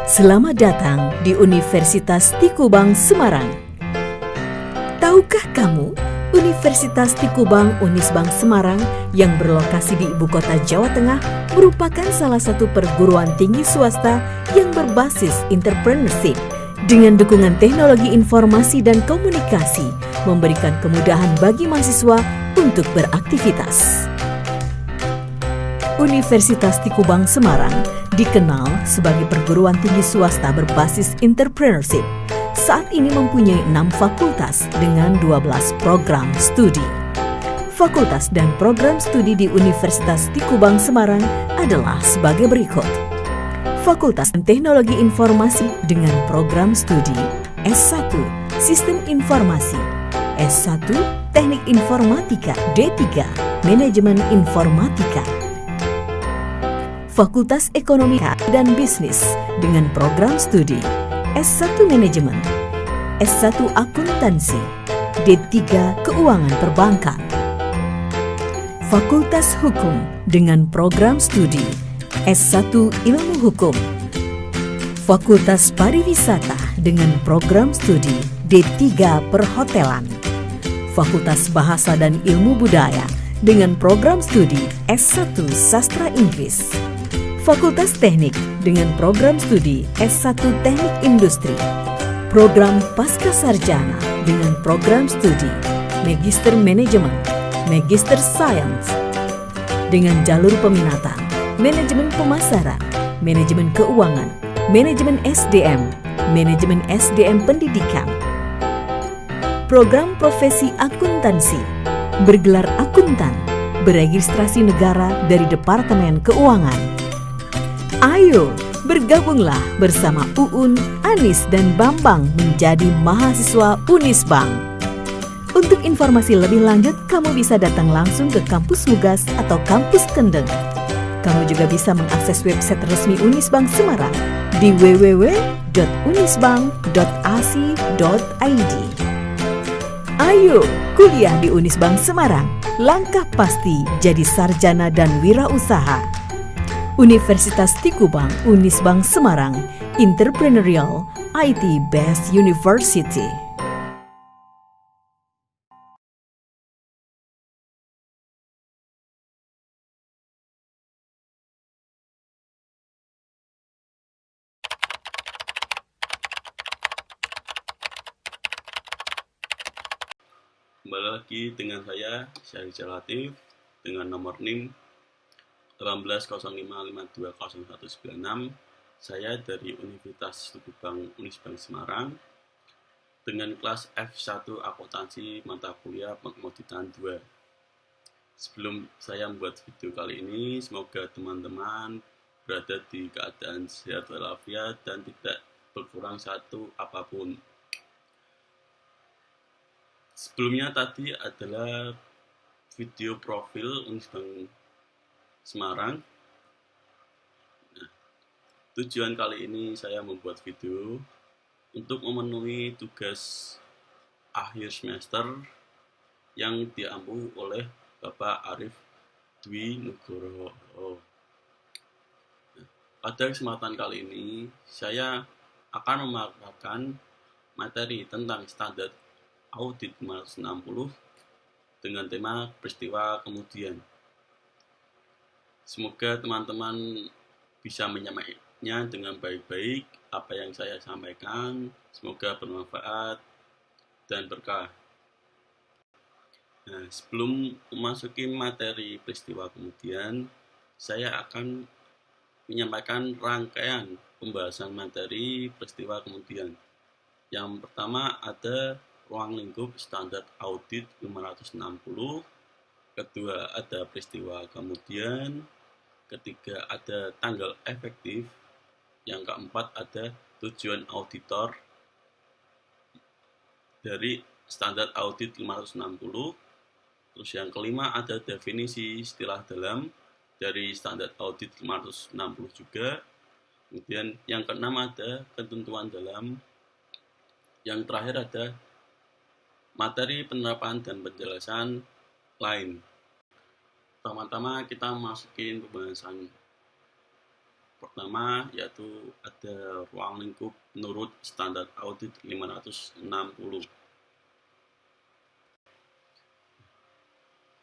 Selamat datang di Universitas Tikubang Semarang. Tahukah kamu, Universitas Tikubang Unisbank Semarang yang berlokasi di Ibu Kota Jawa Tengah merupakan salah satu perguruan tinggi swasta yang berbasis entrepreneurship dengan dukungan teknologi informasi dan komunikasi, memberikan kemudahan bagi mahasiswa untuk beraktivitas. Universitas Tikubang Semarang dikenal sebagai perguruan tinggi swasta berbasis entrepreneurship. Saat ini mempunyai 6 fakultas dengan 12 program studi. Fakultas dan program studi di Universitas Tikubang Semarang adalah sebagai berikut. Fakultas Teknologi Informasi dengan program studi S1 Sistem Informasi, S1 Teknik Informatika, D3 Manajemen Informatika. Fakultas Ekonomi dan Bisnis dengan program studi S1 Manajemen, S1 Akuntansi, D3 Keuangan Perbankan. Fakultas Hukum dengan program studi S1 Ilmu Hukum. Fakultas Pariwisata dengan program studi D3 Perhotelan. Fakultas Bahasa dan Ilmu Budaya dengan program studi S1 Sastra Inggris. Fakultas Teknik dengan program studi S1 Teknik Industri. Program Pasca Sarjana dengan program studi Magister Manajemen, Magister Science. Dengan jalur peminatan Manajemen Pemasaran, Manajemen Keuangan, Manajemen SDM, Manajemen SDM Pendidikan. Program Profesi Akuntansi, bergelar akuntan, beregistrasi negara dari Departemen Keuangan. Ayo, bergabunglah bersama Uun, Anis, dan Bambang menjadi mahasiswa Unisbank. Untuk informasi lebih lanjut, kamu bisa datang langsung ke kampus Mugas atau kampus Kendeng. Kamu juga bisa mengakses website resmi Unisbank Semarang di www.unisbank.ac.id. Ayo, kuliah di Unisbank Semarang. Langkah pasti jadi sarjana dan wirausaha. Universitas Tikubang Unisbank Semarang, Entrepreneurial IT Based University. Kembali lagi dengan saya, Syahri Latif, dengan nomor NIM 1805520196. Saya dari Universitas Tikubang Unisbank Semarang dengan kelas F1 Akuntansi mata kuliah Pengkomoditan 2. Sebelum saya membuat video kali ini, semoga teman-teman berada di keadaan sehat walafiat dan tidak berkurang satu apapun. Sebelumnya tadi adalah video profil Unisbank Semarang. Nah, tujuan kali ini saya membuat video untuk memenuhi tugas akhir semester yang diampu oleh Bapak Arif Dwi Nugroho. Nah, pada kesempatan kali ini saya akan memaparkan materi tentang standar audit 560 dengan tema peristiwa kemudian. Semoga teman-teman bisa menyimaknya dengan baik-baik apa yang saya sampaikan. Semoga bermanfaat dan berkah. Nah, sebelum memasuki materi peristiwa kemudian, saya akan menyampaikan rangkaian pembahasan materi peristiwa kemudian. Yang pertama ada ruang lingkup standar audit 560. Kedua ada peristiwa kemudian. Ketiga ada tanggal efektif. Yang keempat ada tujuan auditor dari standar audit 560. Terus yang kelima ada definisi istilah dalam dari standar audit 560 juga. Kemudian yang keenam ada ketentuan dalam. Yang terakhir ada materi penerapan dan penjelasan lain. Pertama-tama kita masukin pembahasan pertama yaitu ada ruang lingkup menurut standar audit 560.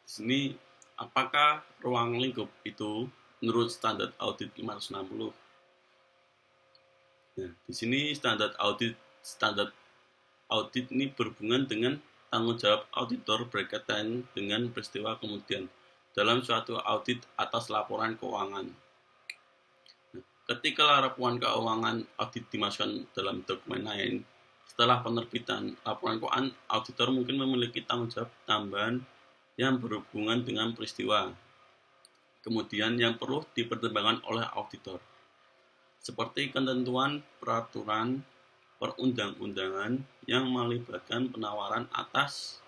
Di sini, apakah ruang lingkup itu menurut standar audit 560? Nah, di sini standar audit ini berhubungan dengan tanggung jawab auditor berkaitan dengan peristiwa kemudian dalam suatu audit atas laporan keuangan. Ketika laporan keuangan audit dimasukkan dalam dokumen lain, setelah penerbitan laporan keuangan, auditor mungkin memiliki tanggung jawab tambahan yang berhubungan dengan peristiwa kemudian yang perlu dipertimbangkan oleh auditor, seperti ketentuan peraturan perundang-undangan yang melibatkan penawaran atas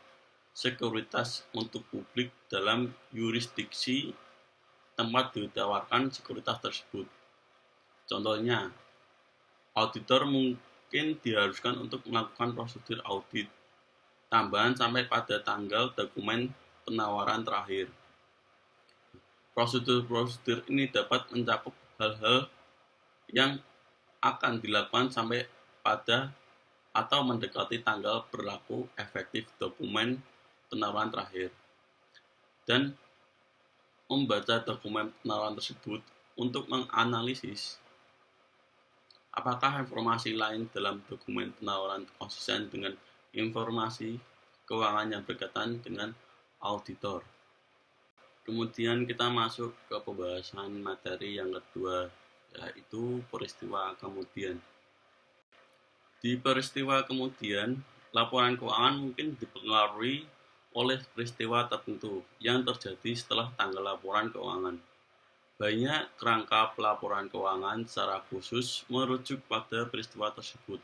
sekuritas untuk publik dalam yurisdiksi tempat ditawarkan sekuritas tersebut. Contohnya, auditor mungkin diharuskan untuk melakukan prosedur audit tambahan sampai pada tanggal dokumen penawaran terakhir. Prosedur-prosedur ini dapat mencakup hal-hal yang akan dilakukan sampai pada atau mendekati tanggal berlaku efektif dokumen penawaran terakhir, dan membaca dokumen penawaran tersebut untuk menganalisis apakah informasi lain dalam dokumen penawaran konsisten dengan informasi keuangan yang berkaitan dengan auditor. Kemudian kita masuk ke pembahasan materi yang kedua, yaitu peristiwa kemudian. Di peristiwa kemudian, laporan keuangan mungkin dipengaruhi oleh peristiwa tertentu yang terjadi setelah tanggal laporan keuangan. Banyak kerangka pelaporan keuangan secara khusus merujuk pada peristiwa tersebut.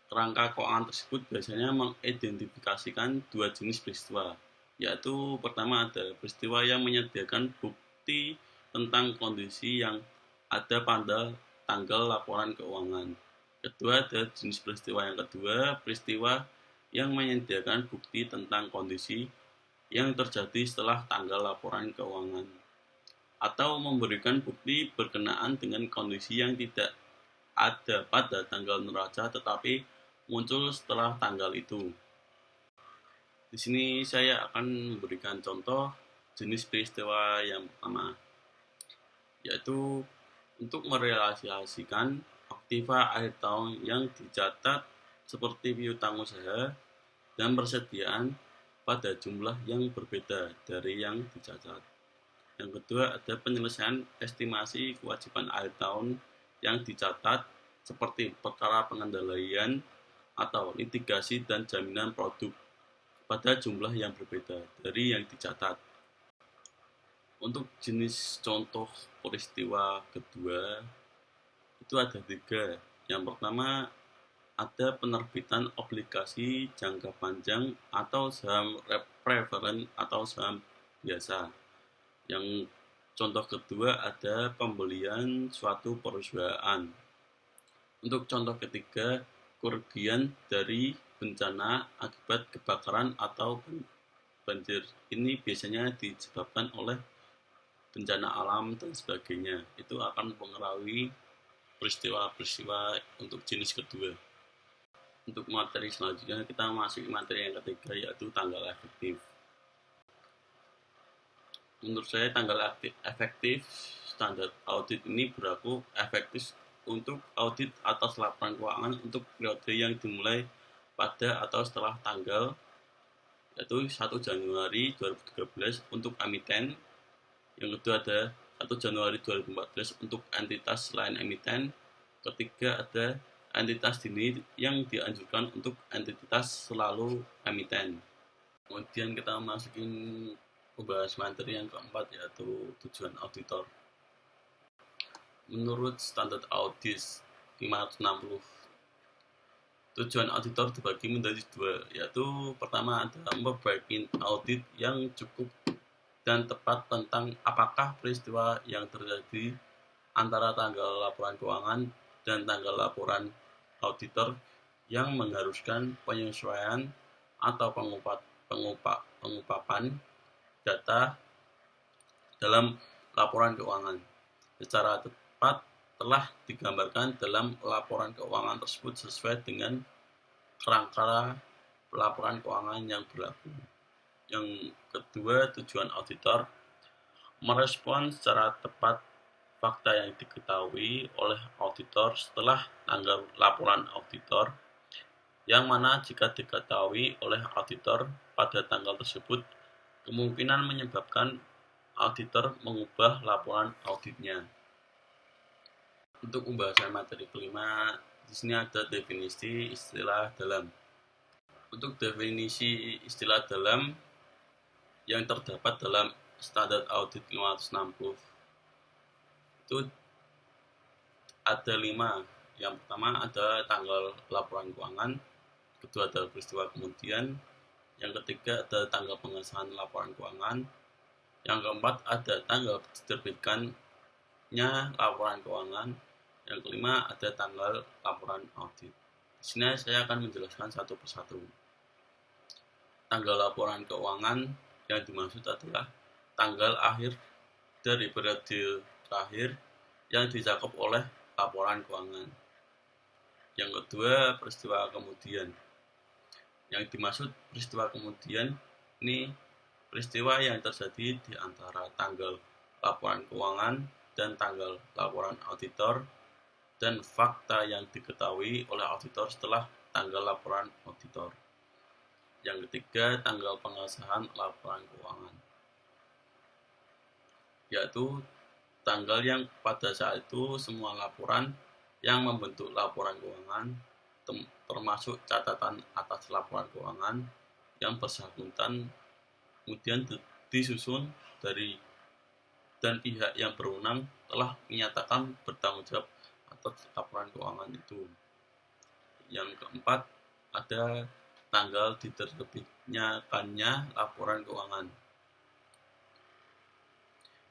Kerangka keuangan tersebut biasanya mengidentifikasikan dua jenis peristiwa, yaitu pertama ada peristiwa yang menyediakan bukti tentang kondisi yang ada pada tanggal laporan keuangan. Kedua, ada jenis peristiwa yang kedua, peristiwa yang menyediakan bukti tentang kondisi yang terjadi setelah tanggal laporan keuangan, atau memberikan bukti berkenaan dengan kondisi yang tidak ada pada tanggal neraca tetapi muncul setelah tanggal itu. Di sini saya akan memberikan contoh jenis peristiwa yang pertama, yaitu untuk merealisasikan aktiva akhir tahun yang dicatat seperti piutang usaha dan persediaan pada jumlah yang berbeda dari yang dicatat. Yang kedua, ada penyelesaian estimasi kewajiban akhir tahun yang dicatat seperti perkara pengendalian atau litigasi dan jaminan produk pada jumlah yang berbeda dari yang dicatat. Untuk jenis contoh peristiwa kedua, itu ada tiga. Yang pertama, ada penerbitan obligasi jangka panjang atau saham preferen atau saham biasa. Yang contoh kedua, ada pembelian suatu perusahaan. Untuk contoh ketiga, kerugian dari bencana akibat kebakaran atau banjir. Ini biasanya disebabkan oleh bencana alam dan sebagainya. Itu akan mempengaruhi peristiwa-peristiwa untuk jenis kedua. Untuk materi selanjutnya kita masuk materi yang ketiga, yaitu tanggal efektif. Menurut saya tanggal efektif standar audit ini berlaku efektif untuk audit atas laporan keuangan untuk periode yang dimulai pada atau setelah tanggal, yaitu 1 Januari 2013 untuk emiten. Yang kedua ada 1 Januari 2014 untuk entitas selain emiten. Ketiga ada entitas dini yang dianjurkan untuk entitas selalu emiten. Kemudian kita masukin membahas materi yang keempat, yaitu tujuan auditor. Menurut standar audit 560, tujuan auditor dibagi menjadi dua, yaitu pertama ada memperbaiki audit yang cukup dan tepat tentang apakah peristiwa yang terjadi antara tanggal laporan keuangan dan tanggal laporan auditor yang mengharuskan penyesuaian atau pengupapan data dalam laporan keuangan secara tepat telah digambarkan dalam laporan keuangan tersebut sesuai dengan kerangka laporan keuangan yang berlaku. Yang kedua, tujuan auditor merespon secara tepat fakta yang diketahui oleh auditor setelah tanggal laporan auditor, yang mana jika diketahui oleh auditor pada tanggal tersebut kemungkinan menyebabkan auditor mengubah laporan auditnya. Untuk pembahasan materi kelima, di sini ada definisi istilah dalam. Untuk definisi istilah dalam yang terdapat dalam Standard Audit 560 itu ada 5. Yang pertama ada tanggal laporan keuangan, kedua adalah peristiwa kemudian, yang ketiga ada tanggal pengesahan laporan keuangan, yang keempat ada tanggal diterbitkannya laporan keuangan, yang kelima ada tanggal laporan audit. Di sini saya akan menjelaskan satu persatu. Tanggal laporan keuangan yang dimaksud adalah tanggal akhir dari periode terakhir yang dicakup oleh laporan keuangan. Yang kedua, peristiwa kemudian. Yang dimaksud peristiwa kemudian ini peristiwa yang terjadi di antara tanggal laporan keuangan dan tanggal laporan auditor, dan fakta yang diketahui oleh auditor setelah tanggal laporan auditor. Yang ketiga, tanggal pengesahan laporan keuangan, yaitu tanggal yang pada saat itu semua laporan yang membentuk laporan keuangan, termasuk catatan atas laporan keuangan yang bersangkutan, kemudian disusun dari dan pihak yang berwenang telah menyatakan bertanggung jawab atas laporan keuangan itu. Yang keempat, ada tanggal diterbitkannya laporan keuangan.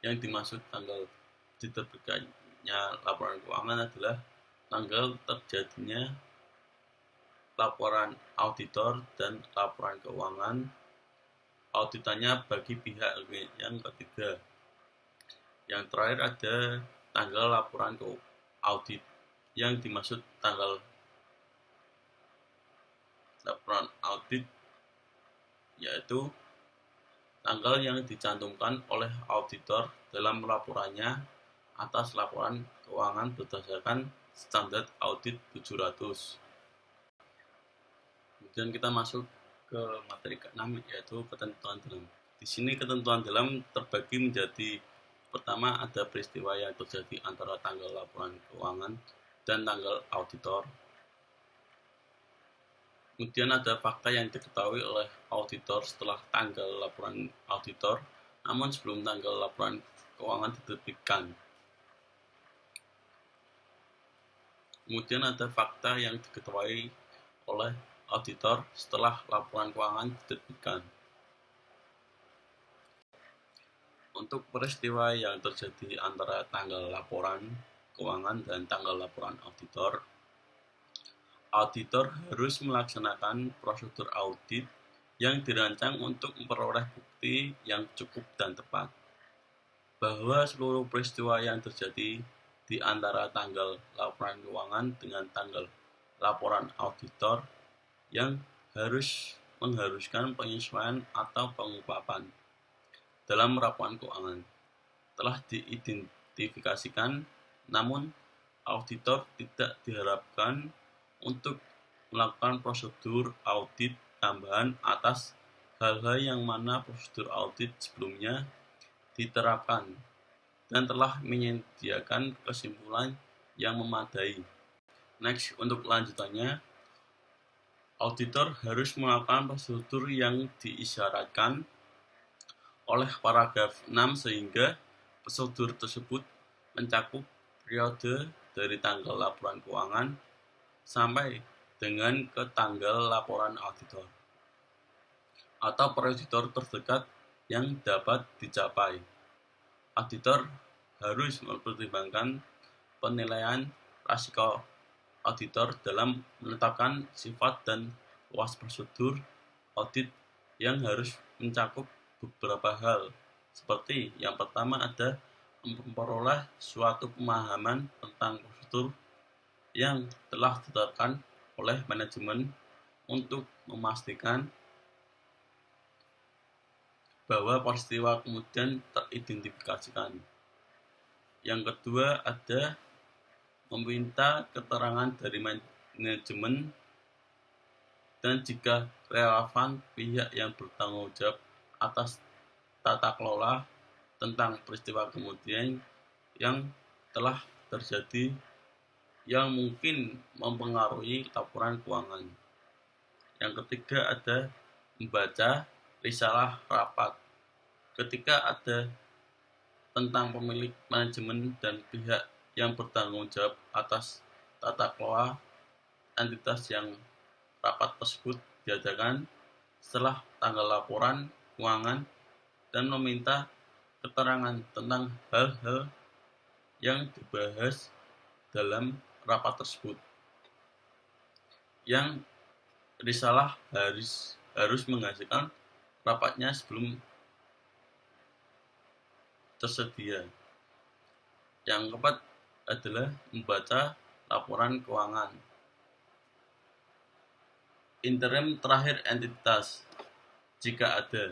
Yang dimaksud tanggal diterbitkannya laporan keuangan adalah tanggal terjadinya laporan auditor dan laporan keuangan auditannya bagi pihak yang ketiga. Yang terakhir ada tanggal laporan audit. Yang dimaksud tanggal laporan audit yaitu tanggal yang dicantumkan oleh auditor dalam laporannya atas laporan keuangan berdasarkan standar audit 700. Kemudian kita masuk ke materi ke-6 yaitu ketentuan dalam. Di sini ketentuan dalam terbagi menjadi pertama ada peristiwa yang terjadi antara tanggal laporan keuangan dan tanggal auditor. Kemudian ada fakta yang diketahui oleh auditor setelah tanggal laporan auditor, namun sebelum tanggal laporan keuangan diterbitkan. Kemudian ada fakta yang diketahui oleh auditor setelah laporan keuangan diterbitkan. Untuk peristiwa yang terjadi antara tanggal laporan keuangan dan tanggal laporan auditor, auditor harus melaksanakan prosedur audit yang dirancang untuk memperoleh bukti yang cukup dan tepat bahwa seluruh peristiwa yang terjadi di antara tanggal laporan keuangan dengan tanggal laporan auditor yang mengharuskan penyesuaian atau pengungkapan dalam laporan keuangan telah diidentifikasikan, namun auditor tidak diharapkan untuk melakukan prosedur audit tambahan atas hal-hal yang mana prosedur audit sebelumnya diterapkan dan telah menyediakan kesimpulan yang memadai. Next, untuk lanjutannya, auditor harus melakukan prosedur yang diisyaratkan oleh paragraf 6 sehingga prosedur tersebut mencakup periode dari tanggal laporan keuangan sampai dengan ke tanggal laporan auditor atau prosedur terdekat yang dapat dicapai. Auditor harus mempertimbangkan penilaian risiko auditor dalam menetapkan sifat dan luas prosedur audit yang harus mencakup beberapa hal, seperti yang pertama ada memperoleh suatu pemahaman tentang prosedur yang telah ditetapkan oleh manajemen untuk memastikan bahwa peristiwa kemudian teridentifikasikan. Yang kedua ada meminta keterangan dari manajemen dan jika relevan pihak yang bertanggung jawab atas tata kelola tentang peristiwa kemudian yang telah terjadi yang mungkin mempengaruhi laporan keuangan. Yang ketiga ada membaca risalah rapat. Ketika ada tentang pemilik manajemen dan pihak yang bertanggung jawab atas tata kelola entitas yang rapat tersebut diadakan setelah tanggal laporan keuangan dan meminta keterangan tentang hal-hal yang dibahas dalam rapat tersebut. Yang risalah harus menghasilkan rapatnya sebelum tersedia. Yang keempat adalah membaca laporan keuangan. Interim terakhir entitas, jika ada.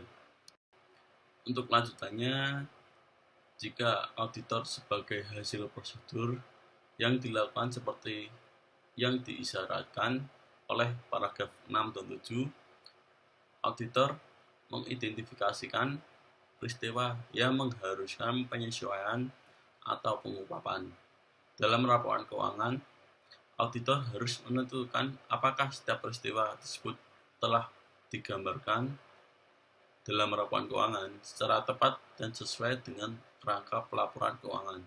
Untuk lanjutannya, jika auditor sebagai hasil prosedur yang dilakukan seperti yang diisyaratkan oleh paragraf 6 dan 7, auditor mengidentifikasikan peristiwa yang mengharuskan penyesuaian atau pengupapan. Dalam laporan keuangan, auditor harus menentukan apakah setiap peristiwa tersebut telah digambarkan dalam laporan keuangan secara tepat dan sesuai dengan kerangka pelaporan keuangan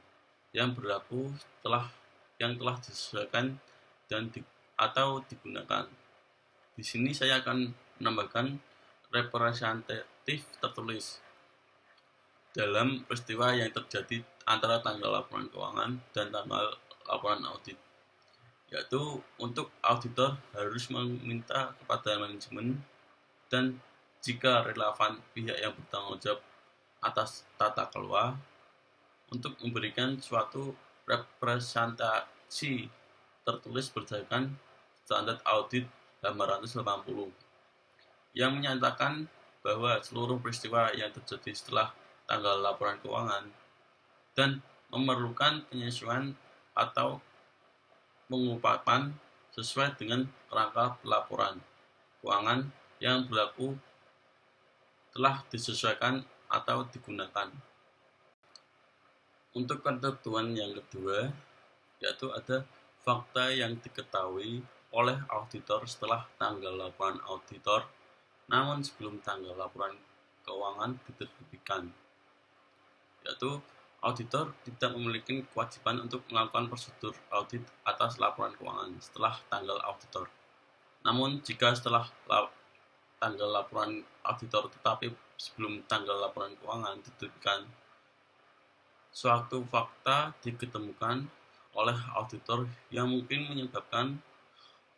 yang berlaku yang telah disesuaikan dan atau digunakan. Di sini saya akan menambahkan representatif tertulis dalam peristiwa yang terjadi antara tanggal laporan keuangan dan tanggal laporan audit, yaitu untuk auditor harus meminta kepada manajemen dan jika relevan pihak yang bertanggung jawab atas tata kelola untuk memberikan suatu representasi tertulis berdasarkan standar audit 880 yang menyatakan bahwa seluruh peristiwa yang terjadi setelah tanggal laporan keuangan dan memerlukan penyesuaian atau pengupapan sesuai dengan kerangka pelaporan keuangan yang berlaku telah disesuaikan atau digunakan. Untuk ketentuan yang kedua, yaitu ada fakta yang diketahui oleh auditor setelah tanggal laporan auditor, namun sebelum tanggal laporan keuangan diterbitkan, yaitu auditor tidak memiliki kewajiban untuk melakukan prosedur audit atas laporan keuangan setelah tanggal auditor. Namun jika setelah tanggal laporan auditor tetapi sebelum tanggal laporan keuangan diterbitkan, suatu fakta diketemukan oleh auditor yang mungkin menyebabkan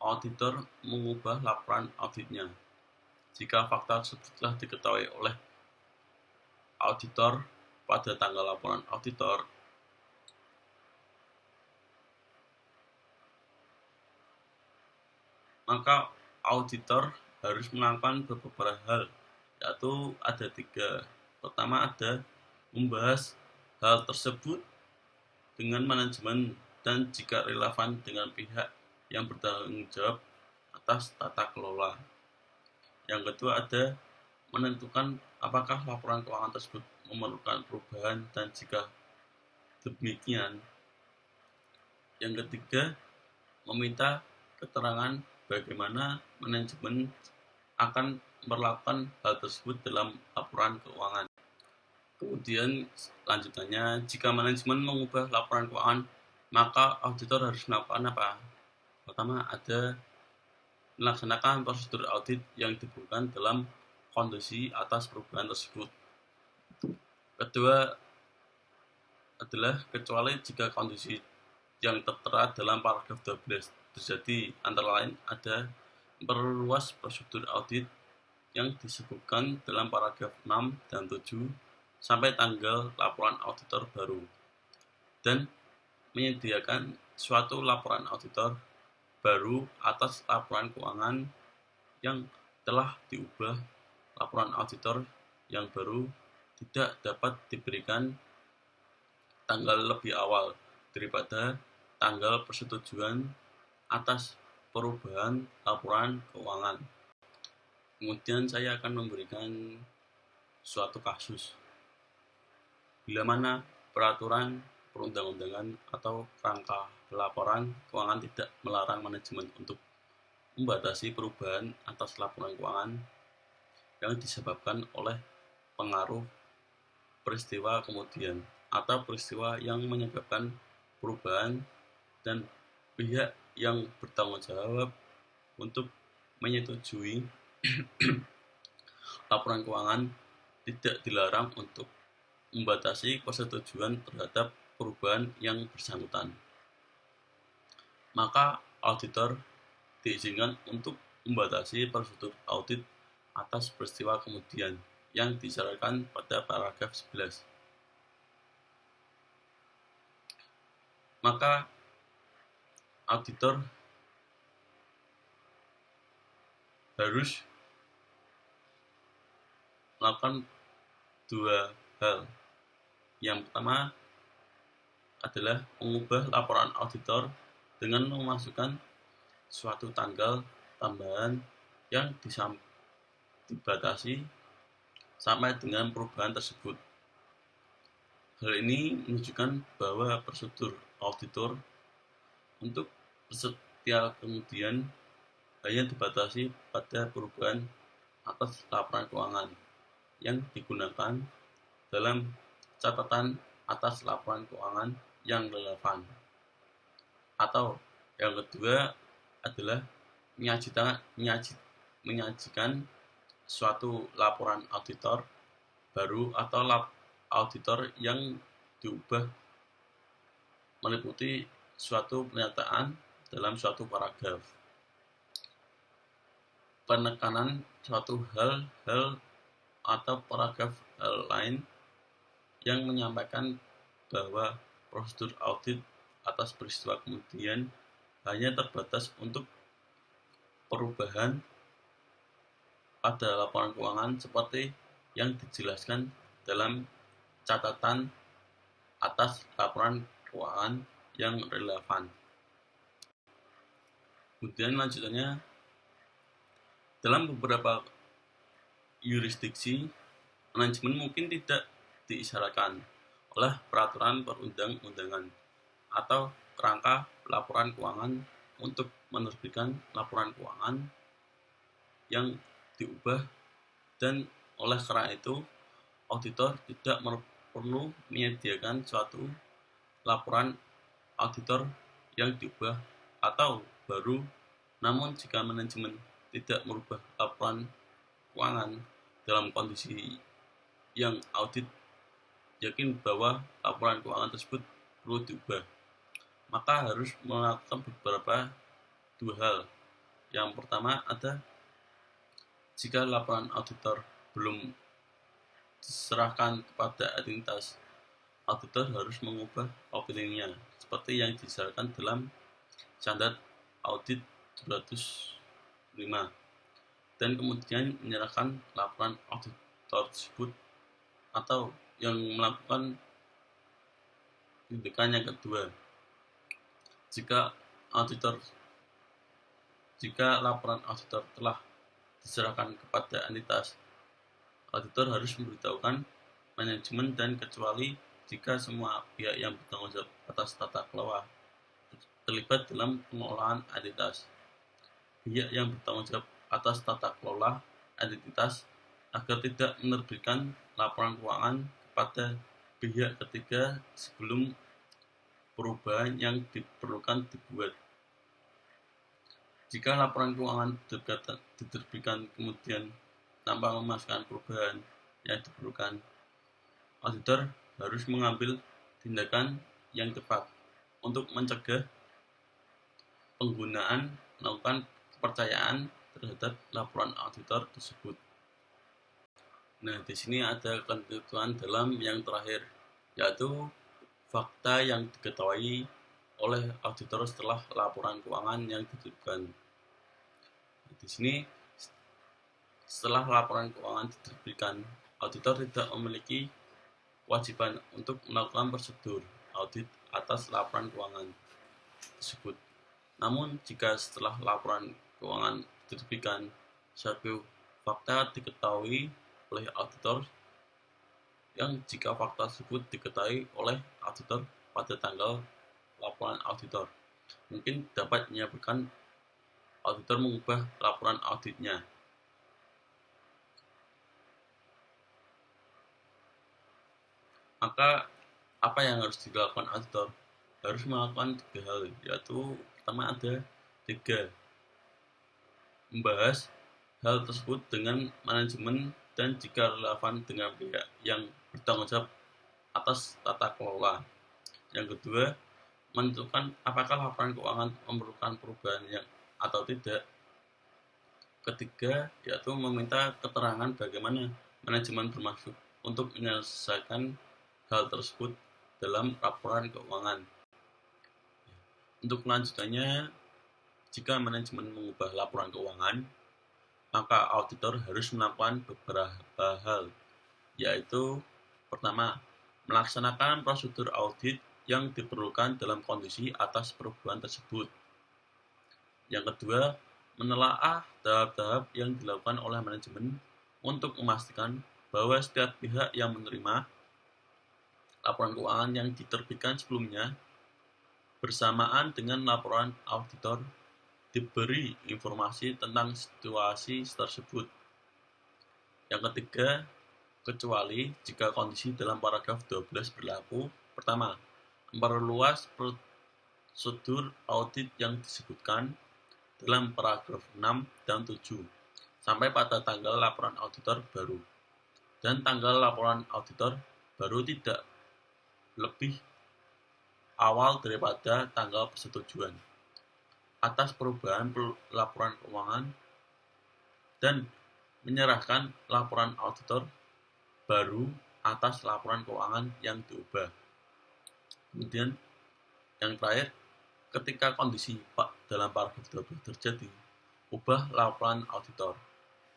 auditor mengubah laporan auditnya. Jika fakta tersebut telah diketahui oleh auditor pada tanggal laporan auditor, maka auditor harus melakukan beberapa hal, yaitu ada 3. Pertama ada membahas hal tersebut dengan manajemen dan jika relevan dengan pihak yang bertanggung jawab atas tata kelola. Yang kedua ada menentukan apakah laporan keuangan tersebut memerlukan perubahan dan jika demikian. Yang ketiga, meminta keterangan bagaimana manajemen akan melakukan hal tersebut dalam laporan keuangan. Kemudian lanjutannya, jika manajemen mengubah laporan keuangan, maka auditor harus melakukan apa? Pertama, ada melaksanakan prosedur audit yang dibutuhkan dalam kondisi atas perubahan tersebut. Kedua adalah kecuali jika kondisi yang tertera dalam paragraf 12 terjadi, antara lain ada memperluas prosedur audit yang disebutkan dalam paragraf 6 dan 7 sampai tanggal laporan auditor baru, dan menyediakan suatu laporan auditor baru atas laporan keuangan yang telah diubah. Laporan auditor yang baru tidak dapat diberikan tanggal lebih awal daripada tanggal persetujuan atas perubahan laporan keuangan. Kemudian saya akan memberikan suatu kasus bila mana peraturan perundang-undangan atau kerangka pelaporan keuangan tidak melarang manajemen untuk membatasi perubahan atas laporan keuangan yang disebabkan oleh pengaruh peristiwa kemudian atau peristiwa yang menyebabkan perubahan, dan pihak yang bertanggung jawab untuk menyetujui laporan keuangan tidak dilarang untuk membatasi persetujuan terhadap perubahan yang bersangkutan. Maka auditor diizinkan untuk membatasi prosedur audit atas peristiwa kemudian yang disyaratkan pada paragraf 11. Maka auditor harus melakukan dua hal. Yang pertama adalah mengubah laporan auditor dengan memasukkan suatu tanggal tambahan yang dibatasi sampai dengan perubahan tersebut. Hal ini menunjukkan bahwa prosedur auditor untuk setiap kemudian hanya dibatasi pada perubahan atas laporan keuangan yang digunakan dalam catatan atas laporan keuangan yang relevan. Atau yang kedua adalah menyajikan suatu laporan auditor baru atau auditor yang diubah meliputi suatu pernyataan dalam suatu paragraf, penekanan suatu hal atau paragraf hal lain yang menyampaikan bahwa prosedur audit atas peristiwa kemudian hanya terbatas untuk perubahan pada laporan keuangan seperti yang dijelaskan dalam catatan atas laporan keuangan yang relevan. Kemudian lanjutannya, dalam beberapa yurisdiksi, manajemen mungkin tidak diisyaratkan oleh peraturan perundang-undangan atau kerangka laporan keuangan untuk menerbitkan laporan keuangan yang diubah, dan oleh karena itu auditor tidak perlu menyediakan suatu laporan auditor yang diubah atau baru. Namun jika manajemen tidak merubah laporan keuangan dalam kondisi yang audit yakin bahwa laporan keuangan tersebut perlu diubah, maka harus melakukan dua hal. Yang pertama ada jika laporan auditor belum diserahkan kepada entitas, auditor harus mengubah opininya seperti yang disyaratkan dalam standar audit 205, dan kemudian menyerahkan laporan auditor tersebut atau yang melakukan tindakan yang kedua. Jika laporan auditor telah diserahkan kepada entitas, auditor harus memberitahukan manajemen, dan kecuali jika semua pihak yang bertanggung jawab atas tata kelola terlibat dalam pengelolaan entitas. Pihak yang bertanggung jawab atas tata kelola entitas agar tidak menerbitkan laporan keuangan kepada pihak ketiga sebelum perubahan yang diperlukan dibuat. Jika laporan keuangan diterbitkan kemudian tanpa memasukkan perubahan yang diperlukan, auditor harus mengambil tindakan yang tepat untuk mencegah melakukan kepercayaan terhadap laporan auditor tersebut. Nah, di sini ada ketentuan dalam yang terakhir, yaitu fakta yang diketahui oleh auditor setelah laporan keuangan yang diterbitkan. Di sini, setelah laporan keuangan diterbitkan, auditor tidak memiliki kewajiban untuk melakukan prosedur audit atas laporan keuangan tersebut. Namun, jika setelah laporan keuangan diterbitkan, suatu fakta diketahui oleh auditor yang jika fakta tersebut diketahui oleh auditor pada tanggal laporan auditor, mungkin dapat menyebabkan auditor mengubah laporan auditnya. Maka apa yang harus dilakukan auditor? Harus melakukan 3 hal, yaitu pertama ada 3, membahas hal tersebut dengan manajemen dan jika relevan dengan pihak yang bertanggung jawab atas tata kelola. Yang kedua, menentukan apakah laporan keuangan memerlukan perubahan yang atau tidak. Ketiga, yaitu meminta keterangan bagaimana manajemen bermaksud untuk menyelesaikan hal tersebut dalam laporan keuangan. Untuk kelanjutannya, jika manajemen mengubah laporan keuangan, maka auditor harus melakukan beberapa hal, yaitu pertama, melaksanakan prosedur audit yang diperlukan dalam kondisi atas perubahan tersebut. Yang kedua, menelaah tahap-tahap yang dilakukan oleh manajemen untuk memastikan bahwa setiap pihak yang menerima laporan keuangan yang diterbitkan sebelumnya bersamaan dengan laporan auditor diberi informasi tentang situasi tersebut. Yang ketiga, kecuali jika kondisi dalam paragraf 12 berlaku. Pertama, memperluas prosedur audit yang disebutkan dalam paragraf 6 dan 7 sampai pada tanggal laporan auditor baru. Dan tanggal laporan auditor baru tidak lebih awal daripada tanggal persetujuan atas perubahan laporan keuangan dan menyerahkan laporan auditor baru atas laporan keuangan yang diubah. Kemudian yang terakhir, ketika kondisi dalam paragraf 12 terjadi, ubah laporan auditor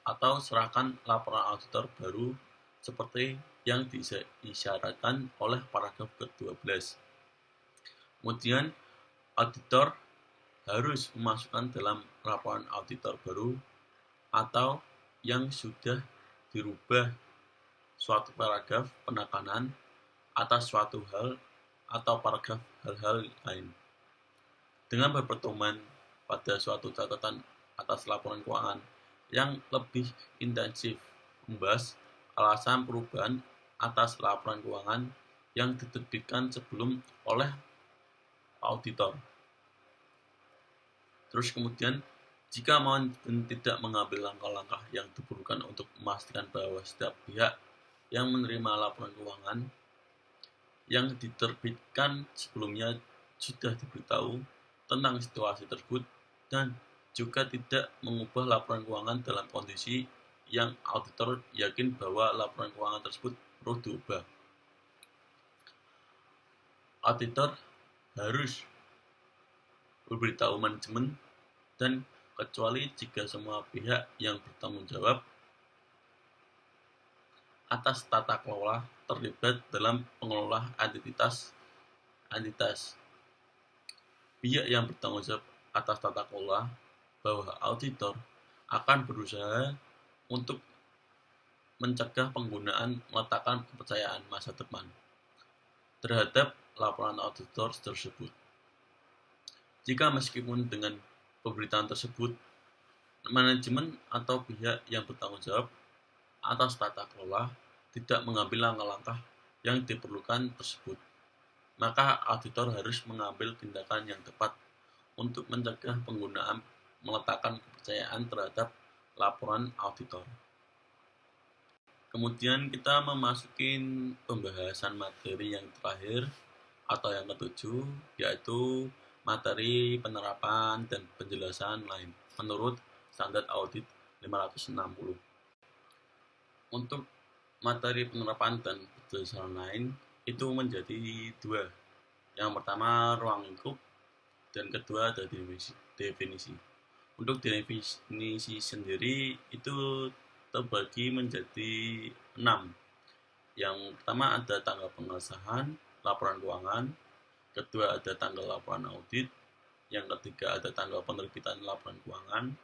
atau serahkan laporan auditor baru seperti yang disyaratkan oleh paragraf ke-12. Kemudian auditor harus memasukkan dalam laporan auditor baru atau yang sudah dirubah suatu paragraf penekanan atas suatu hal atau paragraf hal-hal lain. Dengan berpedoman pada suatu catatan atas laporan keuangan yang lebih intensif, membahas alasan perubahan atas laporan keuangan yang diterbitkan sebelum oleh auditor. Terus kemudian, jika manajemen tidak mengambil langkah-langkah yang diperlukan untuk memastikan bahwa setiap pihak yang menerima laporan keuangan yang diterbitkan sebelumnya sudah diberitahu tentang situasi tersebut dan juga tidak mengubah laporan keuangan dalam kondisi yang auditor yakin bahwa laporan keuangan tersebut perlu diubah. Auditor harus memberitahu manajemen dan kecuali jika semua pihak yang bertanggung jawab atas tata kelola terlibat dalam pengelola entitas. Pihak yang bertanggung jawab atas tata kelola bahwa auditor akan berusaha untuk mencegah penggunaan meletakkan kepercayaan masa depan terhadap laporan auditor tersebut. Jika meskipun dengan pemberitaan tersebut, manajemen atau pihak yang bertanggung jawab atas tata kelola tidak mengambil langkah-langkah yang diperlukan tersebut, maka auditor harus mengambil tindakan yang tepat untuk mencegah penggunaan meletakkan kepercayaan terhadap laporan auditor. Kemudian kita memasuki pembahasan materi yang terakhir atau yang ketujuh, yaitu materi penerapan dan penjelasan lain menurut standar audit 560. Untuk materi penerapan dan berdasarkan lain itu menjadi dua. Yang pertama ruang lingkup dan kedua ada definisi. Untuk definisi sendiri itu terbagi menjadi 6. Yang pertama ada tanggal pengesahan laporan keuangan, kedua ada tanggal laporan audit, yang ketiga ada tanggal penerbitan laporan keuangan,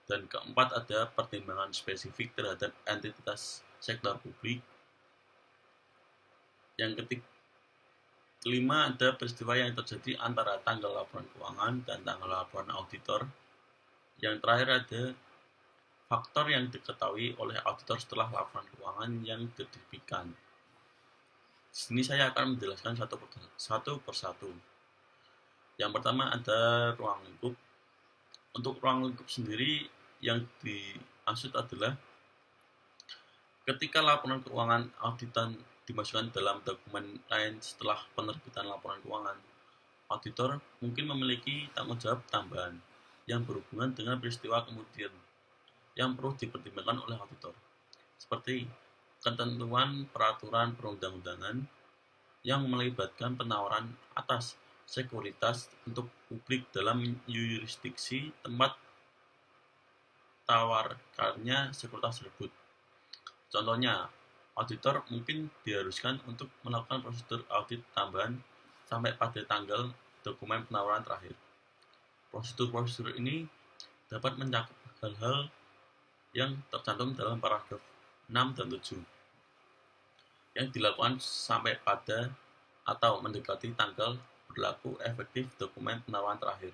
dan keempat ada pertimbangan spesifik terhadap entitas sektor publik. Yang kelima ada peristiwa yang terjadi antara tanggal laporan keuangan dan tanggal laporan auditor. Yang terakhir ada faktor yang diketahui oleh auditor setelah laporan keuangan yang diterbitkan. Di sini saya akan menjelaskan satu persatu. Yang pertama ada ruang lingkup. Untuk ruang lingkup sendiri yang dimaksud adalah ketika laporan keuangan auditan dimasukkan dalam dokumen lain setelah penerbitan laporan keuangan, auditor mungkin memiliki tanggung jawab tambahan yang berhubungan dengan peristiwa kemudian yang perlu dipertimbangkan oleh auditor, seperti ketentuan peraturan perundang-undangan yang melibatkan penawaran atas sekuritas untuk publik dalam yurisdiksi tempat tawarkannya sekuritas tersebut. Contohnya, auditor mungkin diharuskan untuk melakukan prosedur audit tambahan sampai pada tanggal dokumen penawaran terakhir. Prosedur ini dapat mencakup hal-hal yang tercantum dalam paragraf 6 dan 7 yang dilakukan sampai pada atau mendekati tanggal berlaku efektif dokumen penawaran terakhir,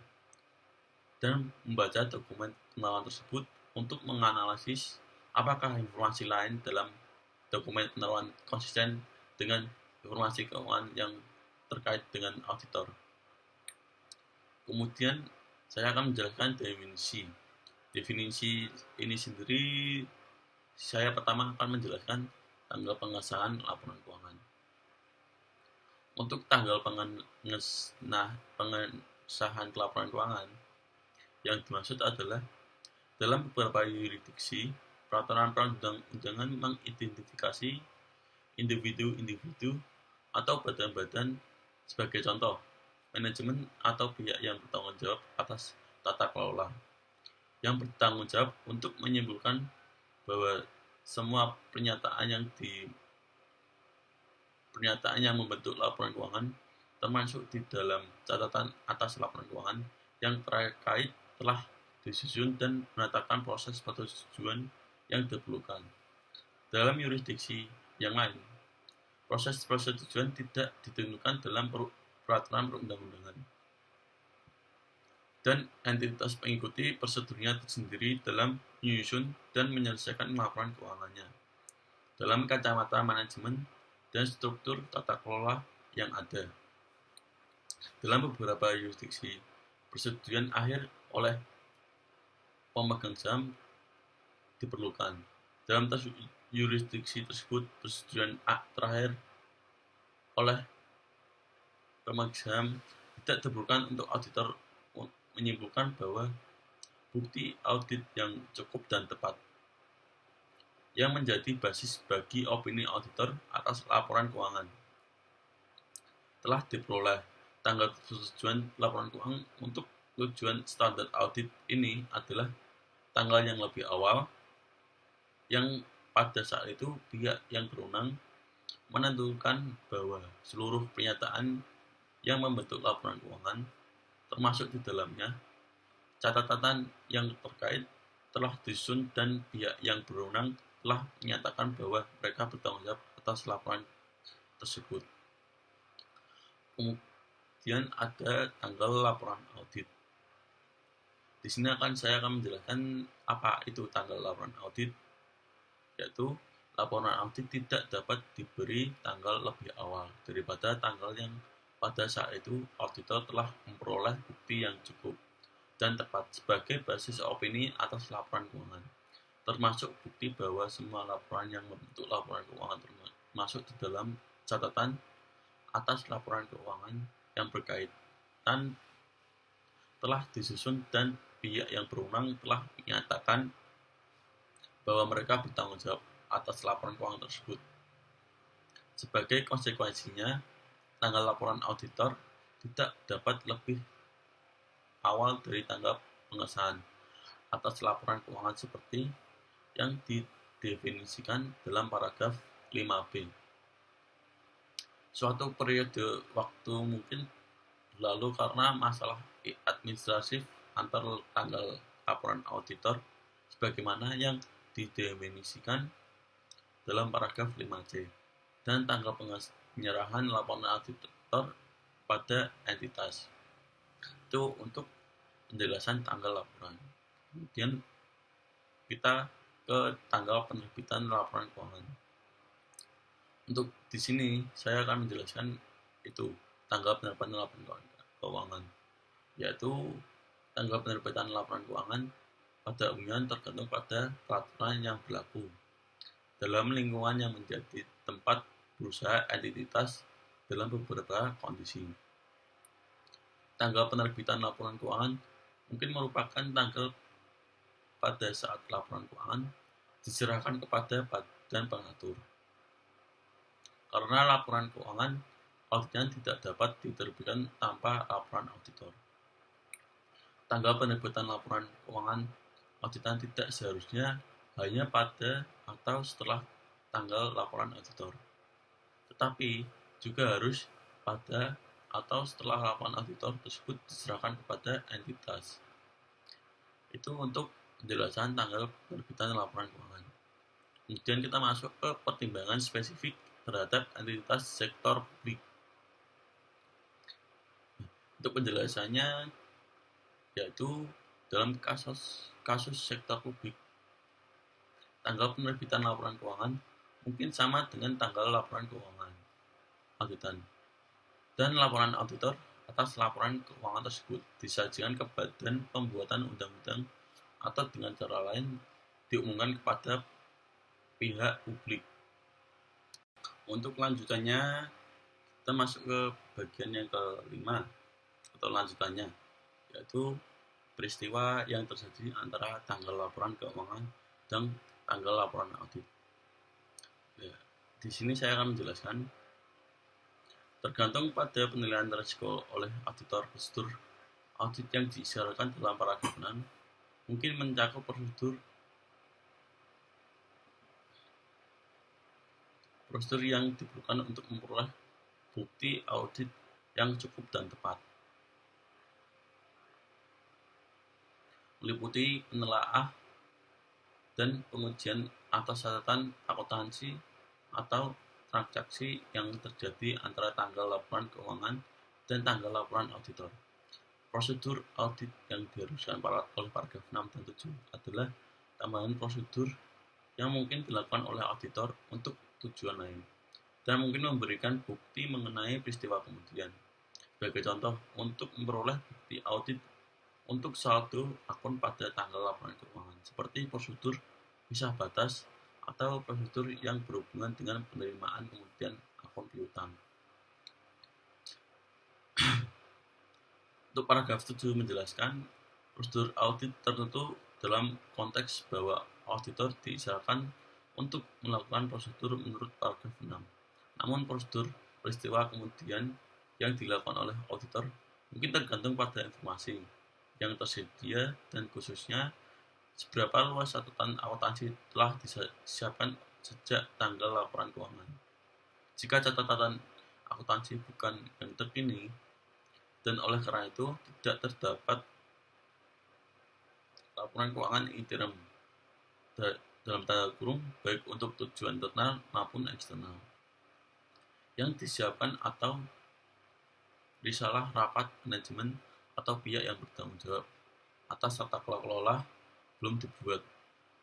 dan membaca dokumen penawaran tersebut untuk menganalisis apakah informasi lain dalam dokumen penawaran konsisten dengan informasi keuangan yang terkait dengan auditor. Kemudian saya akan menjelaskan definisi. Definisi ini sendiri saya pertama akan menjelaskan tanggal pengesahan laporan keuangan. Untuk tanggal pengesahan laporan keuangan yang dimaksud adalah dalam beberapa yurisdiksi peraturan perundang-undangan mengidentifikasi individu-individu atau badan-badan sebagai contoh manajemen atau pihak yang bertanggung jawab atas tata kelola, yang bertanggung jawab untuk menyimpulkan bahwa semua pernyataan yang membentuk laporan keuangan, termasuk di dalam catatan atas laporan keuangan yang terkait, telah disusun dan menetapkan proses persetujuan yang diperlukan. Dalam yurisdiksi yang lain, proses persetujuan tidak ditentukan dalam peraturan perundang-undangan, dan entitas pengikuti prosedurnya tersendiri dalam menyusun dan menyelesaikan laporan keuangannya dalam kacamata manajemen dan struktur tata kelola yang ada. Dalam beberapa yurisdiksi, persetujuan akhir oleh pemegang saham diperlukan. Dalam yurisdiksi tersebut, persetujuan terakhir oleh pemegang saham tidak diperlukan untuk auditor menyimpulkan bahwa bukti audit yang cukup dan tepat yang menjadi basis bagi opini auditor atas laporan keuangan telah diperoleh. Tanggal persetujuan laporan keuangan untuk tujuan standar audit ini adalah tanggal yang lebih awal, yang pada saat itu pihak yang berwenang menentukan bahwa seluruh pernyataan yang membentuk laporan keuangan, termasuk di dalamnya catatan yang terkait, telah disusun dan pihak yang berwenang telah menyatakan bahwa mereka bertanggung jawab atas laporan tersebut. Kemudian ada tanggal laporan audit. Di sini saya akan menjelaskan apa itu tanggal laporan audit, yaitu laporan audit tidak dapat diberi tanggal lebih awal daripada tanggal yang pada saat itu auditor telah memperoleh bukti yang cukup dan tepat sebagai basis opini atas laporan keuangan, termasuk bukti bahwa semua laporan yang membentuk laporan keuangan termasuk di dalam catatan atas laporan keuangan yang berkaitan telah disusun dan pihak yang berwenang telah menyatakan bahwa mereka bertanggung jawab atas laporan keuangan tersebut. Sebagai konsekuensinya, tanggal laporan auditor tidak dapat lebih awal dari tanggal pengesahan atas laporan keuangan seperti yang didefinisikan dalam paragraf 5B. Suatu periode waktu mungkin berlalu karena masalah administratif antar tanggal laporan auditor sebagaimana yang didefinisikan dalam paragraf 5C dan tanggal penyerahan laporan auditor pada entitas. Itu untuk penjelasan tanggal laporan. Kemudian kita ke tanggal penerbitan laporan keuangan. Untuk di sini saya akan menjelaskan itu tanggal penerbitan laporan keuangan, yaitu tanggal penerbitan laporan keuangan pada umumnya tergantung pada peraturan yang berlaku dalam lingkungan yang menjadi tempat berusaha entitas dalam beberapa kondisi. Tanggal penerbitan laporan keuangan mungkin merupakan tanggal pada saat laporan keuangan diserahkan kepada badan pengatur. Karena laporan keuangan auditan tidak dapat diterbitkan tanpa laporan auditor. Tanggal penerbitan laporan keuangan auditan tidak seharusnya hanya pada atau setelah tanggal laporan auditor, tetapi juga harus pada atau setelah laporan auditor tersebut diserahkan kepada entitas. Itu untuk penjelasan tanggal penerbitan laporan keuangan. Kemudian kita masuk ke pertimbangan spesifik terhadap entitas sektor publik. Untuk penjelasannya yaitu dalam kasus sektor publik, tanggal penerbitan laporan keuangan mungkin sama dengan tanggal laporan keuangan auditan, dan laporan auditor atas laporan keuangan tersebut disajikan ke badan pembuatan undang-undang atau dengan cara lain diumumkan kepada pihak publik. Untuk lanjutannya kita masuk ke bagian yang kelima atau lanjutannya, yaitu peristiwa yang terjadi antara tanggal laporan keuangan dan tanggal laporan audit. Ya, di sini saya akan menjelaskan tergantung pada penilaian risiko oleh auditor. Prosedur audit yang diisyaratkan dalam paragraf 6 mungkin mencakup prosedur yang diperlukan untuk memperoleh bukti audit yang cukup dan tepat, meliputi penelaah dan pengujian atas catatan akuntansi atau transaksi yang terjadi antara tanggal laporan keuangan dan tanggal laporan auditor. Prosedur audit yang diharuskan oleh paragraf 6 dan 7 adalah tambahan prosedur yang mungkin dilakukan oleh auditor untuk tujuan lain dan mungkin memberikan bukti mengenai peristiwa kemudian. Sebagai contoh, untuk memperoleh bukti audit untuk saldo akun pada tanggal laporan keuangan, seperti prosedur pisah batas atau prosedur yang berhubungan dengan penerimaan kemudian akun piutang. Untuk paragraf 7 menjelaskan prosedur audit tertentu dalam konteks bahwa auditor diisyaratkan untuk melakukan prosedur menurut paragraf 6. Namun prosedur peristiwa kemudian yang dilakukan oleh auditor mungkin tergantung pada informasi yang tersedia dan khususnya seberapa luas catatan akuntansi telah disiapkan sejak tanggal laporan keuangan. Jika catatan akuntansi bukan yang terkini dan oleh karena itu tidak terdapat laporan keuangan interim dalam tanda kurung baik untuk tujuan internal maupun eksternal yang disiapkan atau risalah rapat manajemen atau pihak yang bertanggung jawab atas tata kelola belum dibuat,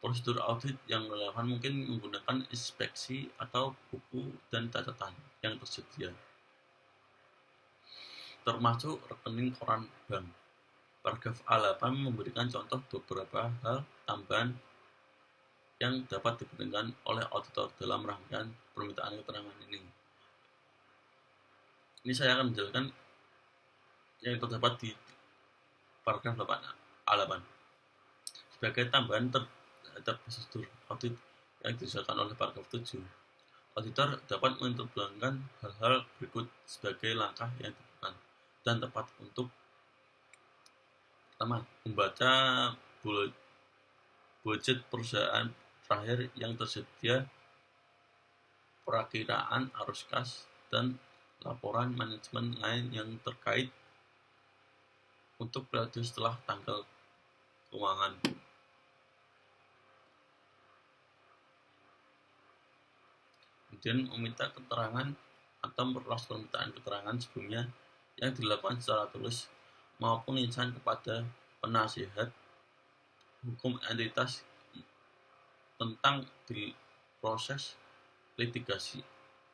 prosedur audit yang relevan mungkin menggunakan inspeksi atau buku dan catatan yang tersedia, termasuk rekening koran bank. Paragraf A8 memberikan contoh beberapa hal tambahan yang dapat diperhatikan oleh auditor dalam rangkaian permintaan keterangan ini. Ini saya akan menjelaskan yang terdapat di paragraf A8. Sebagai tambahan terhadap prosedur audit yang disahkan oleh paragraf 7. Auditor dapat menentukan hal-hal berikut sebagai langkah yang dilakukan dan tepat untuk: pertama, membaca budget perusahaan terakhir yang tersedia, perakiraan arus kas, dan laporan manajemen lain yang terkait untuk periode setelah tanggal keuangan. Kemudian meminta keterangan atau memperluas permintaan keterangan sebelumnya yang dilakukan secara tulis maupun lisan kepada penasihat hukum entitas tentang proses litigasi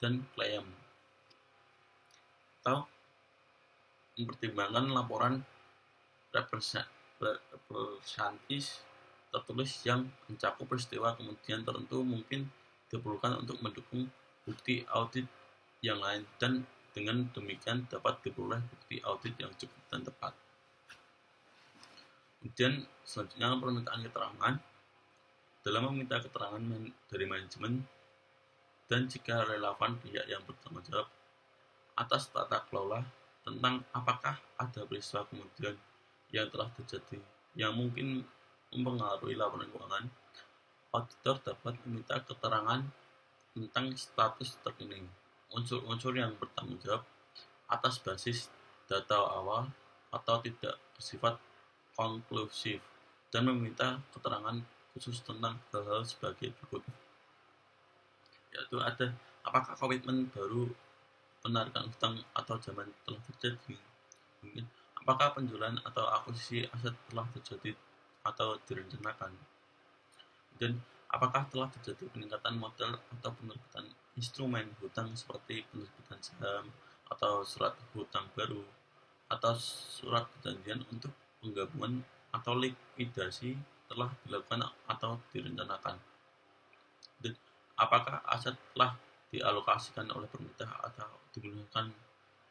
dan klaim, atau mempertimbangkan laporan representatif tertulis yang mencakup peristiwa kemudian tertentu mungkin diperlukan untuk mendukung bukti audit yang lain, dan dengan demikian dapat diperoleh bukti audit yang cukup dan tepat. Kemudian selanjutnya permintaan keterangan. Dalam meminta keterangan dari manajemen dan jika relevan pihak yang bertanggung jawab atas tata kelola tentang apakah ada peristiwa kemudian yang telah terjadi yang mungkin mempengaruhi laporan keuangan, auditor dapat meminta keterangan tentang status terkini, unsur-unsur yang bertanggung jawab atas basis data awal atau tidak bersifat konklusif, dan meminta keterangan khusus tentang hal-hal sebagai berikut, yaitu ada apakah komitmen baru penarikan hutang atau zaman telah terjadi, mungkin apakah penjualan atau akuisisi aset telah terjadi atau direncanakan, dan apakah telah terjadi peningkatan modal atau penerbitan instrumen hutang seperti penerbitan saham atau surat hutang baru atau surat perjanjian untuk penggabungan atau likuidasi telah dilakukan atau direncanakan, dan apakah aset telah dialokasikan oleh pemerintah atau digunakan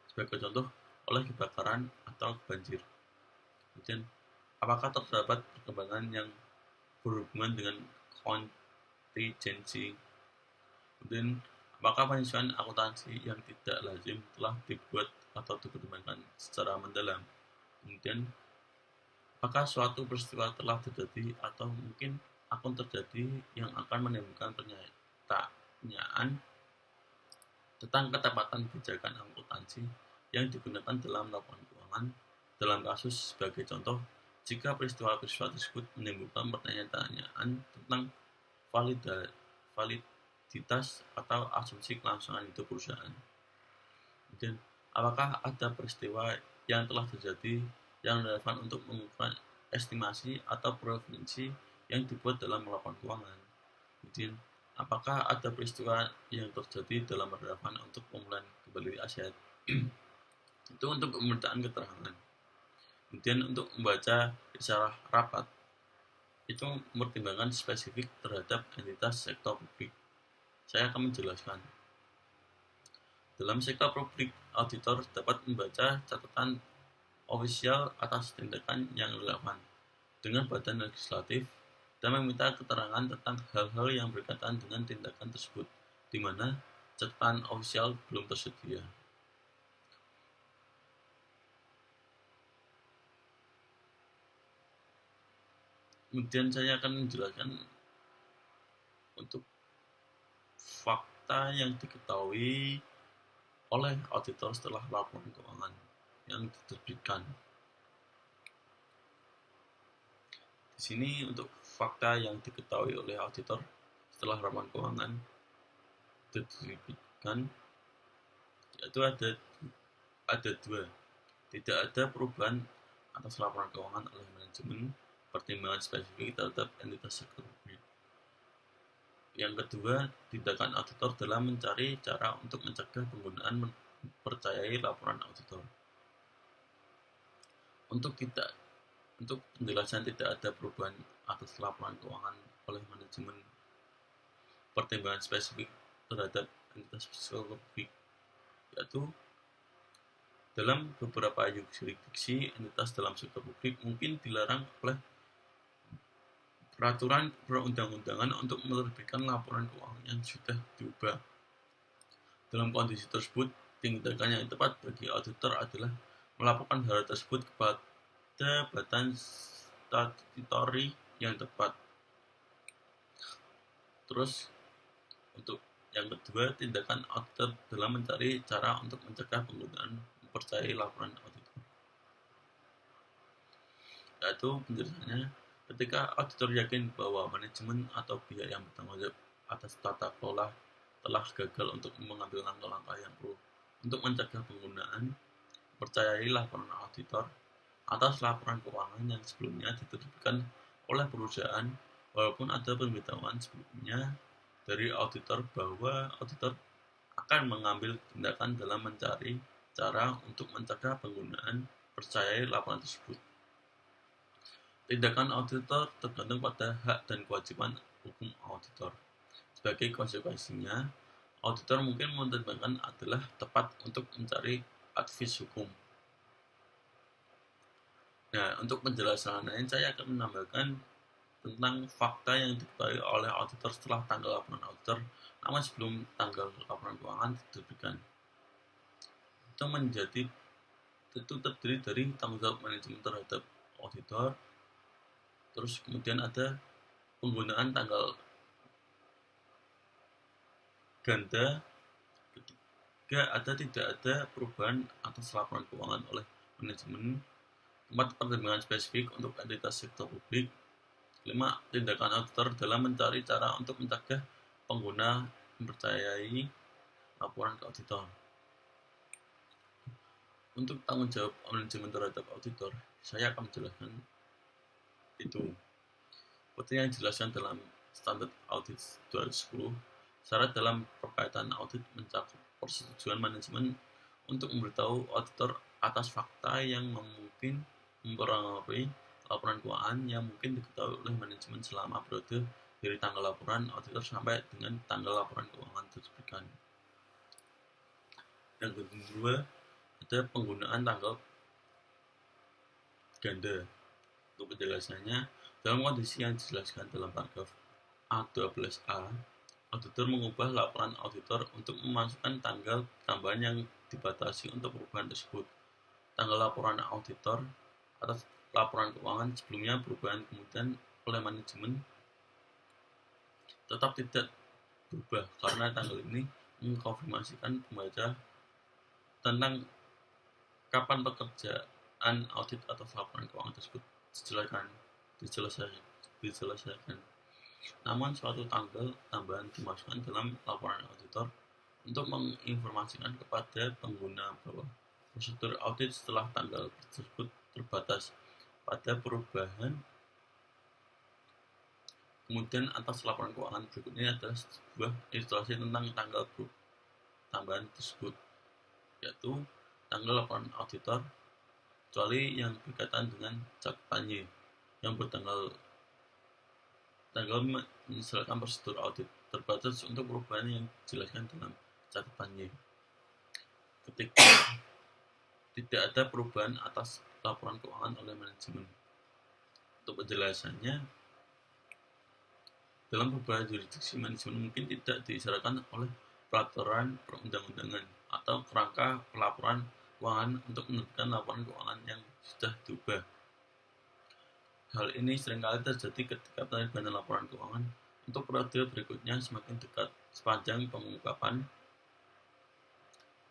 sebagai contoh oleh kebakaran atau banjir. Kemudian apakah terdapat perkembangan yang berhubungan dengan kontingensi. Kemudian apakah penyesuaian akuntansi yang tidak lazim telah dibuat atau dipertimbangkan secara mendalam. Kemudian apakah suatu peristiwa telah terjadi atau mungkin akan terjadi yang akan menimbulkan pertanyaan tentang ketepatan kebijakan akuntansi yang digunakan dalam laporan keuangan. Dalam kasus sebagai contoh, jika peristiwa-peristiwa tersebut menimbulkan pertanyaan tentang validitas atau asumsi kelangsungan hidup perusahaan. Kemudian apakah ada peristiwa yang telah terjadi yang relevan untuk mengukur estimasi atau preferensi yang dibuat dalam laporan keuangan. Kemudian apakah ada peristiwa yang terjadi dalam relevan untuk pemulihan kembali aset. Itu untuk permintaan keterangan. Kemudian untuk membaca risalah rapat, itu mempertimbangkan spesifik terhadap entitas sektor publik. Saya akan menjelaskan. Dalam sektor publik, auditor dapat membaca catatan ofisial atas tindakan yang relevan dengan badan legislatif dan meminta keterangan tentang hal-hal yang berkaitan dengan tindakan tersebut, di mana catatan ofisial belum tersedia. Kemudian saya akan menjelaskan untuk fakta yang diketahui oleh auditor setelah laporan keuangan yang diterbitkan. Di sini untuk fakta yang diketahui oleh auditor setelah laporan keuangan diterbitkan, yaitu ada dua. Tidak ada perubahan atas laporan keuangan oleh manajemen, pertimbangan spesifik terhadap entitas sektor publik. Yang kedua, tindakan auditor dalam mencari cara untuk mencegah penggunaan mempercayai laporan auditor. Untuk penjelasan tidak ada perubahan atas laporan keuangan oleh manajemen, pertimbangan spesifik terhadap entitas sektor publik, yaitu dalam beberapa yurisdiksi entitas dalam sektor publik mungkin dilarang oleh peraturan perundang-undangan untuk menerbitkan laporan keuangan yang sudah diubah. Dalam kondisi tersebut, tindakan yang tepat bagi auditor adalah melaporkan hal tersebut kepada badan statutory yang tepat. Terus, untuk yang kedua, tindakan auditor dalam mencari cara untuk mencegah penggunaan mempercayai laporan auditor. Yaitu penjelasannya, ketika auditor yakin bahwa manajemen atau pihak yang bertanggung jawab atas tata kelola telah gagal untuk mengambil langkah-langkah yang perlu untuk mencegah penggunaan, percayai laporan auditor atas laporan keuangan yang sebelumnya diterbitkan oleh perusahaan, walaupun ada pemberitahuan sebelumnya dari auditor bahwa auditor akan mengambil tindakan dalam mencari cara untuk mencegah penggunaan percayai laporan tersebut. Tindakan auditor tergantung pada hak dan kewajiban hukum auditor. Sebagai konsekuensinya, auditor mungkin mempertimbangkan adalah tepat untuk mencari advis hukum. Nah, untuk penjelasan lain, saya akan menambahkan tentang fakta yang diketahui oleh auditor setelah tanggal laporan auditor, namun sebelum tanggal laporan keuangan diterbitkan. Itu terdiri dari tanggung jawab manajemen terhadap auditor. Terus kemudian ada penggunaan tanggal ganda. Ketiga, tidak ada perubahan atas laporan keuangan oleh manajemen. Empat, pertimbangan spesifik untuk entitas sektor publik. 5, tindakan auditor dalam mencari cara untuk mencegah pengguna mempercayai laporan ke auditor. Untuk tanggung jawab manajemen terhadap auditor, saya akan menjelaskan itu. Seperti yang dijelaskan dalam Standard Audit 2010, syarat dalam perkaitan audit mencakup persetujuan manajemen untuk memberitahu auditor atas fakta yang mungkin mempengaruhi laporan keuangan yang mungkin diketahui oleh manajemen selama periode dari tanggal laporan auditor sampai dengan tanggal laporan keuangan diterbitkan. Yang kedua, ada penggunaan tanggal ganda. Untuk penjelasannya, dalam kondisi yang dijelaskan dalam paragraf A12A, auditor mengubah laporan auditor untuk memasukkan tanggal tambahan yang dibatasi untuk perubahan tersebut. Tanggal laporan auditor atas laporan keuangan sebelumnya perubahan kemudian oleh manajemen tetap tidak berubah karena tanggal ini mengkonfirmasikan pembaca tentang kapan pekerjaan audit atas laporan keuangan tersebut diselesaikan. Namun suatu tanggal tambahan dimasukkan dalam laporan auditor untuk menginformasikan kepada pengguna bahwa prosedur audit setelah tanggal tersebut terbatas pada perubahan. Kemudian atas laporan keuangan berikutnya adalah sebuah ilustrasi tentang tanggal tambahan tersebut, yaitu tanggal laporan auditor kecuali yang berkaitan dengan catatannya yang bertanggal menyesuaikan prosedur audit terbatas untuk perubahan yang dijelaskan dalam catatannya. Ketika tidak ada perubahan atas laporan keuangan oleh manajemen. Untuk penjelasannya, dalam beberapa jurisdiksi manajemen mungkin tidak disyaratkan oleh peraturan perundang-undangan atau kerangka pelaporan keuangan untuk menerbitkan laporan keuangan yang sudah diubah. Hal ini seringkali terjadi ketika penerbitan laporan keuangan untuk periode berikutnya semakin dekat sepanjang pengungkapan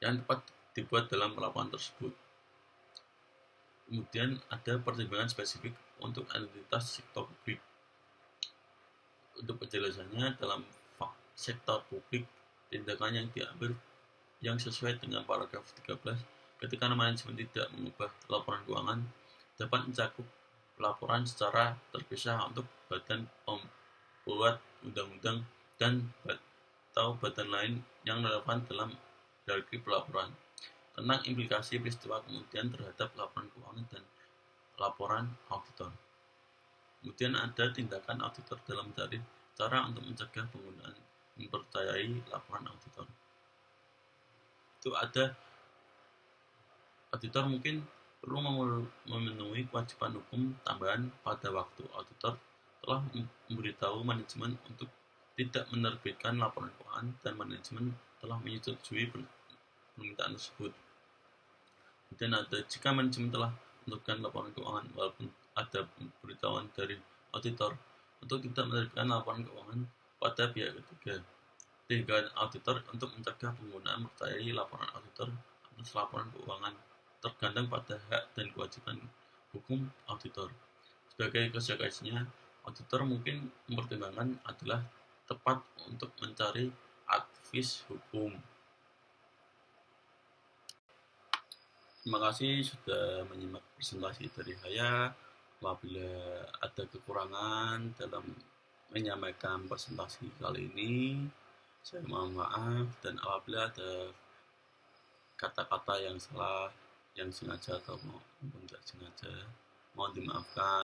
yang tepat dibuat dalam laporan tersebut. Kemudian ada pertimbangan spesifik untuk entitas sektor publik. Untuk penjelasannya, dalam sektor publik, tindakan yang diambil yang sesuai dengan paragraf 13 ketika manajemen tidak mengubah laporan keuangan dapat mencakup laporan secara terpisah untuk badan pembuat undang-undang dan atau badan lain yang relevan dalam hierarki pelaporan tentang implikasi peristiwa kemudian terhadap laporan keuangan dan laporan auditor. Kemudian ada tindakan auditor dalam mencari cara untuk mencegah penggunaan mempercayai laporan auditor. Itu ada auditor mungkin perlu memenuhi kewajiban hukum tambahan pada waktu auditor telah memberitahu manajemen untuk tidak menerbitkan laporan keuangan dan manajemen telah menyetujui permintaan tersebut. Kemudian jika manajemen telah menerbitkan laporan keuangan walaupun ada pemberitahuan dari auditor untuk tidak menerbitkan laporan keuangan pada pihak ketiga. Tindakan auditor untuk mencegah penggunaan mempercayai laporan auditor atas laporan keuangan tergantung pada hak dan kewajiban hukum auditor. Sebagai konsekuensinya, auditor mungkin mempertimbangkan adalah tepat untuk mencari advis hukum. Terima kasih sudah menyimak presentasi dari saya. Apabila ada kekurangan dalam menyampaikan presentasi kali ini, saya mohon maaf, dan apabila ada kata-kata yang salah, yang sengaja atau maupun tidak sengaja, mohon dimaafkan.